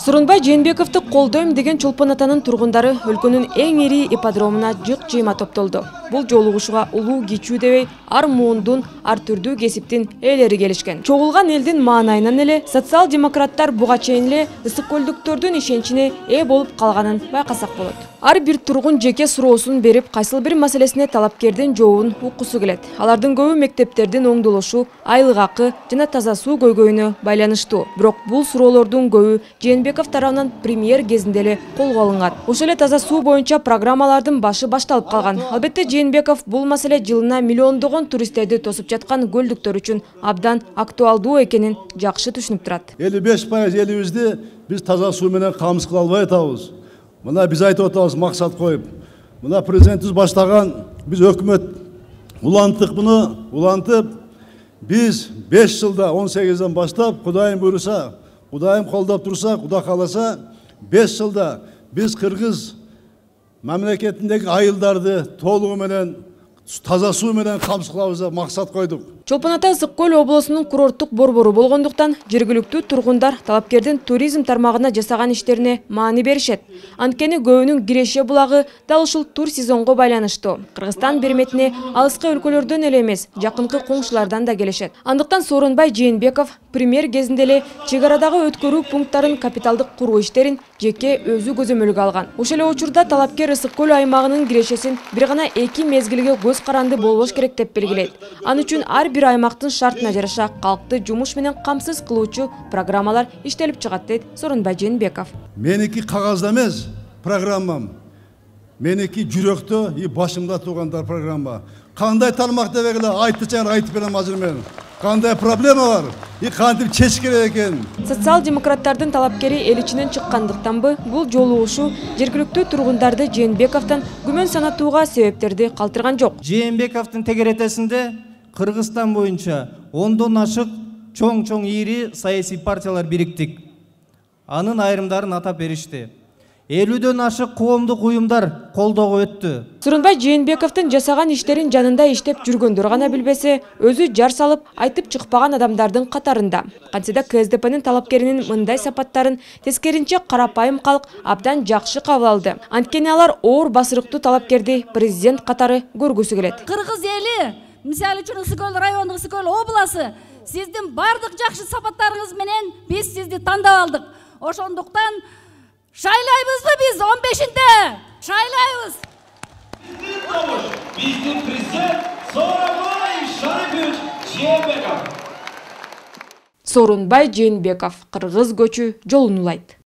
Сооронбай Жээнбековду колдойм деген Чолпон атанын тургундары өлкөнүн эң ири ипподромуна жыйма топтолду. Бул жолугушууга улуу кичүү дебей ар муундун, ар түрдүү кесиптин ээлери келишкен. Чогулган элдин маанайынан эле социал-демократтар буга чейин эле ысык көлдүктөрдүн ишеничине ээ болуп калганын байкасак болот. Ар бир тургун жеке суроосун берип, кайсыл бир маселесине талапкердин жообун уккусу келет. Алардын көбү мектептердин оңдолушу, айлык акы жана таза суу көйгөйүнө байланыштуу. Бирок бул суроолордун көбү Жээнбеков тарабынан премьер кезинде эле колго алынган. Ошол эле таза суу боюнча программалардын башы башталып калган. Албетте Жээнбеков бул маселе жылына миллиондогон туристтерди тосуп жаткан көлдүктөр үчүн абдан актуалдуу экенин жакшы түшүнүп турат. 55% элибизди биз таза суу менен камсыз кыла албай атабыз. Мына биз айтып атабыз максат коюп. Мына президентибиз баштаган биз өкмөт улантып биз 5 жылда 18ден баштап Кудайым буйруса, Кудайым колдоп турса, Кудай кааласа 5 жылда биз Кыргыз мамлекетиндеги айылдарды толугу менен таза суу менен камсыз кылабыз деп максат койдук. Чолпон ата Ысык көл облусунун курорттук борбору болгондуктан жергиликтүү тургундар талапкердин туризм тармагына жасаган иштерине маани беришет. Анткени көбүнүн киреше булагы дал ушул тур сезонго байланыштуу. Кыргызстан берметине алыскы өлкөлөрдөн эле эмес, жакынкы коңшулардан да келишет. Андыктан Сооронбай Жээнбеков премьер кезинде эле чек арадагы өткөрүү пункттарын капиталдык куруу иштерин жеке өзү көзөмөлгө алган. Ошол эле учурда талапкер Ысык көл аймагынын кирешесин бир гана 2 мезгилге көз каранды болбош керек деп белгилейт. Аны үчүн ар бир аймактын шартына жараша калкты жумуш менен камсыз кылуучу программалар иштелип чыгат дейт Сооронбай Жээнбеков. Меники кагазда эмес программам. Меники жүрөктө и башымда тургандар программа. Кандай тармак деп эле айтып берем азыр мен. Кандай проблема бар? И кантип чечиш керек экен? Социал-демократтардын талапкери эл ичинен чыккандыктанбы бул жолугушуу жергиликтүү тургундарды Жээнбековдон күмөн санатууга себептерди калтырган жок. Жээнбековдун тегеретесинде Кыргызстан боюнча 10дон ашык чоң ири саясий партиялар бириктик. Анын айрымдарын атап беришти. 50дөн ашык коомдук уюмдар колдоого өттү. Сооронбай Жээнбековдун жасаган иштерин жанында иштеп жүргөндөр гана билбесе, өзү жар салып айтып чыкпаган адамдардын катарында. Кантсе да КСДПнын талапкеринин мындай сапаттарын тескеринче карапайым калк абдан жакшы кабыл алды. Анткени алар оор басырыктуу талапкерди президент катары көргүсү келет. Кыргыз эли, мисалы үчүн Ысык көл району, Ысык көл обласы, сиздин бардык жакшы сапаттарыңыз менен биз сизди тандап алдык. Ошондуктан шайлайбызбы биз 15-нде? Шайлайбыз. Биздин президент Сооронбай Жээнбеков. Сооронбай Жээнбеков кыргыз көчү жолун улайт.